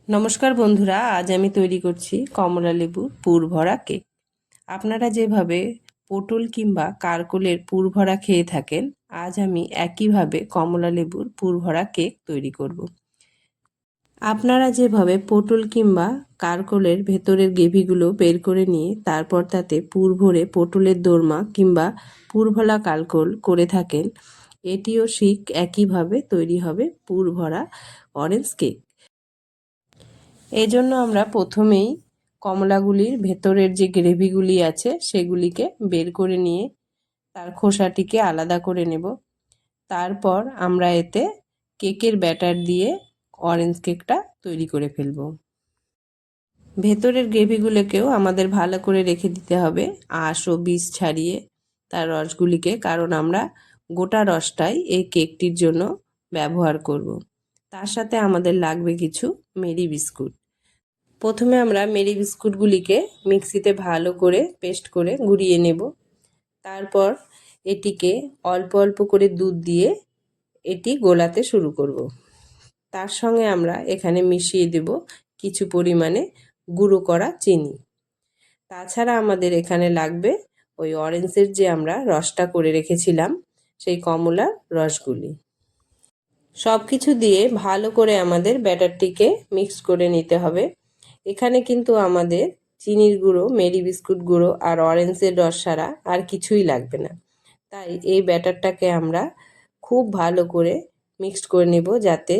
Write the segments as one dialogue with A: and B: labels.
A: নমস্কার বন্ধুরা, আজ আমি তৈরি করছি কমলা লেবুর পুর ভরা কেক। আপনারা যেভাবে পটল কিংবা কারকোলের পুর ভরা খেয়ে থাকেন, আজ আমি একইভাবে কমলা লেবুর পুর ভরা কেক তৈরি করব। আপনারা যেভাবে পটল কিংবা কারকোলের ভেতরের গ্রেভিগুলো বের করে নিয়ে তারপর তাতে পুর ভরে পটলের দোরমা কিংবা পুর ভরা কারকোল করে থাকেন, এটিও ঠিক একইভাবে তৈরি হবে পুর ভরা অরেঞ্জ কেক। এই জন্য আমরা প্রথমেই কমলাগুলির ভেতরের যে গ্রেভিগুলি আছে সেগুলিকে বের করে নিয়ে তার খোসাটিকে আলাদা করে নেব। তারপর আমরা এতে কেকের ব্যাটার দিয়ে অরেঞ্জ কেকটা তৈরি করে ফেলব। ভেতরের গ্রেভিগুলোকেও আমাদের ভালো করে রেখে দিতে হবে আঁশ ও বীজ ছাড়িয়ে তার রসগুলিকে, কারণ আমরা গোটা রসটাই এই কেকটির জন্য ব্যবহার করব। তার সাথে আমাদের লাগবে কিছু মেরি বিস্কুট। প্রথমে আমরা মেরি বিস্কুটগুলিকে মিক্সিতে ভালো করে পেস্ট করে গুঁড়িয়ে নেব। তারপর এটিকে অল্প অল্প করে দুধ দিয়ে এটি গোলাতে শুরু করব। তার সঙ্গে আমরা এখানে মিশিয়ে দেব কিছু পরিমাণে গুঁড়ো করা চিনি। তাছাড়া আমাদের এখানে লাগবে ওই অরেঞ্জের যে আমরা রসটা করে রেখেছিলাম সেই কমলার রসগুলি। সব কিছু দিয়ে ভালো করে আমাদের ব্যাটারটিকে মিক্স করে নিতে হবে। এখানে কিন্তু আমাদের চিনির গুঁড়ো, মেরি বিস্কুট গুঁড়ো আর অরেঞ্জের রস ছাড়া আর কিছুই লাগবে না। তাই এই ব্যাটারটাকে আমরা খুব ভালো করে মিক্সড করে নেব যাতে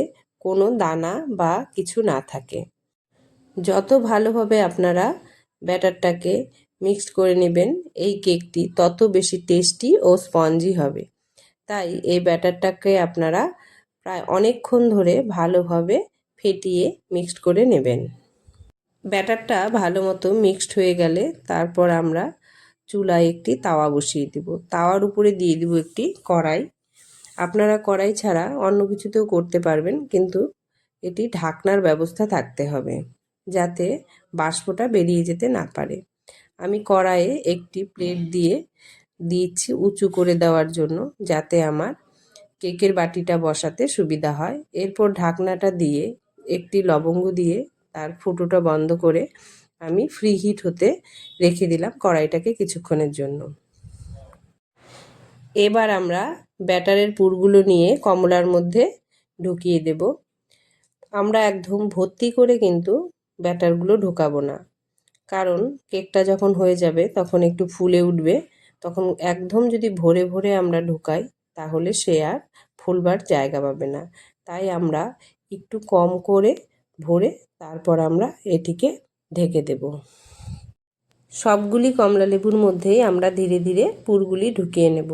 A: কোনো দানা বা কিছু না থাকে। যত ভালোভাবে আপনারা ব্যাটারটাকে মিক্সড করে নেবেন এই কেকটি তত বেশি টেস্টি ও স্পঞ্জি হবে। তাই এই ব্যাটারটাকে আপনারা প্রায় অনেকক্ষণ ধরে ভালোভাবে ফেটিয়ে মিক্সড করে নেবেন। ব্যাটারটা ভালো মতো মিক্সড হয়ে গেলে তারপর আমরা চুলায় একটি তাওয়া বসিয়ে দেব। তাওয়ার উপরে দিয়ে দেব একটি কড়াই। আপনারা কড়াই ছাড়া অন্য কিছুতেও করতে পারবেন, কিন্তু এটি ঢাকনার ব্যবস্থা থাকতে হবে যাতে বাষ্পটা বেরিয়ে যেতে না পারে। আমি কড়াইয়ে একটি প্লেট দিয়ে দিচ্ছি উঁচু করে দেওয়ার জন্য, যাতে আমার কেকের বাটিটা বসাতে সুবিধা হয়। এরপর ঢাকনাটা দিয়ে একটি লবঙ্গ দিয়ে তার ফুটোটা বন্ধ করে আমি ফ্রি হিট হতে রেখে দিলাম কড়াইটাকে কিছুক্ষণের জন্য। এবার আমরা ব্যাটারের পুরগুলো নিয়ে কমলার মধ্যে ঢুকিয়ে দেব। আমরা একদম ভর্তি করে কিন্তু ব্যাটারগুলো ঢোকাবো না, কারণ কেকটা যখন হয়ে যাবে তখন একটু ফুলে উঠবে। তখন একদম যদি ভরে ভরে আমরা ঢোকাই তাহলে সে আর ফুলবার জায়গা পাবে না। তাই আমরা একটু কম করে ভরে তারপর আমরা এটিকে ঢেকে দেব। সবগুলি কমলা লেবুর মধ্যেই আমরা ধীরে ধীরে পুরগুলি ঢুকিয়ে নেব।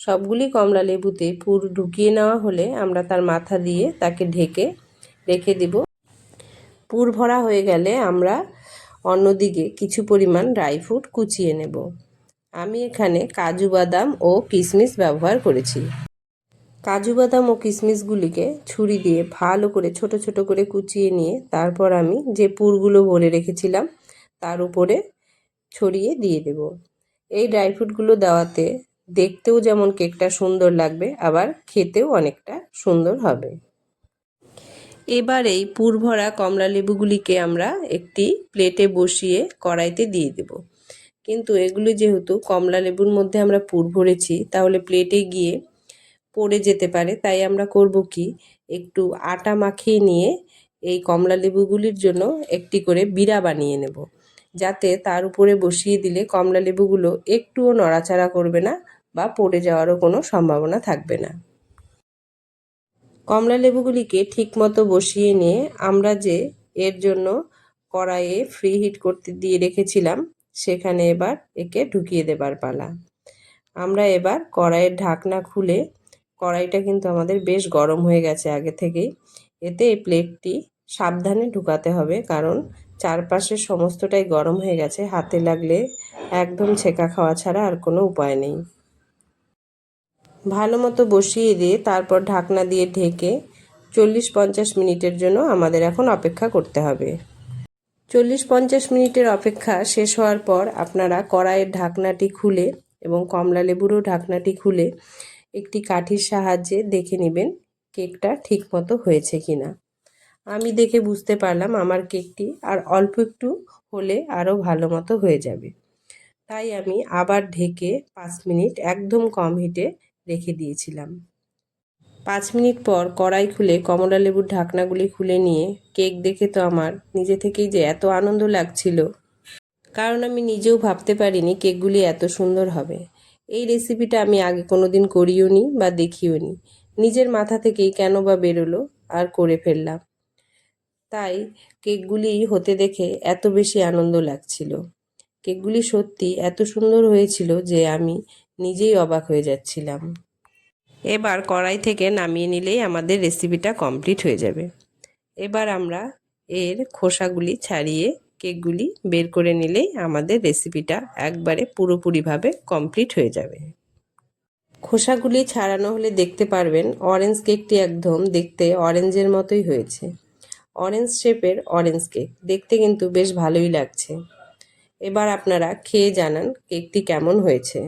A: সবগুলি কমলা লেবুতে পুর ঢুকিয়ে নেওয়া হলে আমরা তার মাথা দিয়ে তাকে ঢেকে রেখে দেব। পুর ভরা হয়ে গেলে আমরা অন্যদিকে কিছু পরিমাণ ড্রাই ফ্রুট কুচিয়ে নেব। আমি এখানে কাজু বাদাম ও কিশমিশ ব্যবহার করেছি। কাজু বাদাম ও কিশমিশগুলিকে ছুরি দিয়ে ভালো করে ছোট ছোট করে কুচিয়ে নিয়ে তারপর আমি যে পুরগুলো ভরে রেখেছিলাম তার উপরে ছড়িয়ে দিয়ে দেব। এই ড্রাই ফ্রুটগুলো দেওয়াতে দেখতেও যেমন কেকটা সুন্দর লাগবে, আবার খেতেও অনেকটা সুন্দর হবে। এবার এই পুর ভরা কমলা লেবুগুলিকে আমরা একটি প্লেটে বসিয়ে কড়াইতে দিয়ে দেব। কিন্তু এগুলি যেহেতু কমলা লেবুর মধ্যে আমরা পুর ভরেছি, তাহলে প্লেটে গিয়ে পড়ে যেতে পারে। তাই আমরা করব কি, একটু আটা মাখিয়ে নিয়ে এই কমলা লেবুগুলির জন্য একটি করে বিড়া বানিয়ে নেব, যাতে তার উপরে বসিয়ে দিলে কমলা লেবুগুলো একটুও নড়াচড়া করবে না বা পড়ে যাওয়ারও কোনো সম্ভাবনা থাকবে না। কমলা লেবুগুলিকে ঠিকমতো বসিয়ে নিয়ে আমরা যে এর জন্য কড়াইয়ে ফ্রি হিট করতে দিয়ে রেখেছিলাম সেখানে এবার একে ঢুকিয়ে দেবার পালা। আমরা এবার কড়াইয়ের ঢাকনা খুলে, কড়াইটা কিন্তু আমাদের বেশ গরম হয়ে গেছে আগে থেকেই, এতে এই প্লেটটি সাবধানে ঢুকাতে হবে, কারণ চারপাশের সমস্তটাই গরম হয়ে গেছে। হাতে লাগলে একদম ছেঁকা খাওয়া ছাড়া আর কোনো উপায় নেই। ভালো মতো বসিয়ে দিয়ে তারপর ঢাকনা দিয়ে ঢেকে 40-50 মিনিটের জন্য আমাদের এখন অপেক্ষা করতে হবে। 40-50 মিনিটের অপেক্ষা শেষ হওয়ার পর আপনারা কড়াইয়ের ঢাকনাটি খুলে এবং কমলা লেবুরও ঢাকনাটি খুলে একটি কাঠির সাহায্যে দেখে নেবেন কেকটা ঠিক মতো হয়েছে কিনা। আমি দেখে বুঝতে পারলাম আমার কেকটি আর অল্প একটু হলে আরও ভালো মতো হয়ে যাবে। তাই আমি আবার ঢেকে 5 মিনিট একদম কম হিটে রেখে দিয়েছিলাম। 5 মিনিট পর কড়াই খুলে কমলা লেবুর ঢাকনাগুলি খুলে নিয়ে কেক দেখে তো আমার নিজে থেকেই যে এত আনন্দ লাগছিল, কারণ আমি নিজেও ভাবতে পারিনি কেকগুলি এত সুন্দর হবে। এই রেসিপিটা আমি আগে কোনোদিন করিও নি বা দেখিও নি, নিজের মাথা থেকেই কেন বা বেরোলো আর করে ফেললাম। তাই কেকগুলি হতে দেখে এত বেশি আনন্দ লাগছিল। কেকগুলি সত্যি এত সুন্দর হয়েছিল যে আমি নিজেই অবাক হয়ে যাচ্ছিলাম। এবার কড়াই থেকে নামিয়ে নিলেই আমাদের রেসিপিটা কমপ্লিট হয়ে যাবে। এবার আমরা এর খোসাগুলি ছাড়িয়ে কেকগুলি বের করে নিলেই আমাদের রেসিপিটা একবারে পুরোপুরিভাবে কমপ্লিট হয়ে যাবে। খোসাগুলি ছাড়ানো হলে দেখতে পারবেন অরেঞ্জ কেকটি একদম দেখতে অরেঞ্জের মতোই হয়েছে। অরেঞ্জ শেপের অরেঞ্জ কেক দেখতে কিন্তু বেশ ভালোই লাগছে। এবার আপনারা খেয়ে জানান কেকটি কেমন হয়েছে।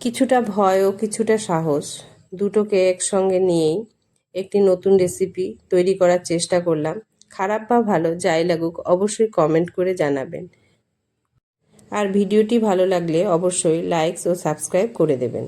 A: কিছুটা ভয় ও কিছুটা সাহস দুটোকে একসঙ্গে নিয়েই একটি নতুন রেসিপি তৈরি করার চেষ্টা করলাম। খারাপ বা ভালো যাই লাগুক অবশ্যই কমেন্ট করে জানাবেন। আর ভিডিওটি ভালো লাগলে অবশ্যই লাইক ও সাবস্ক্রাইব করে দেবেন।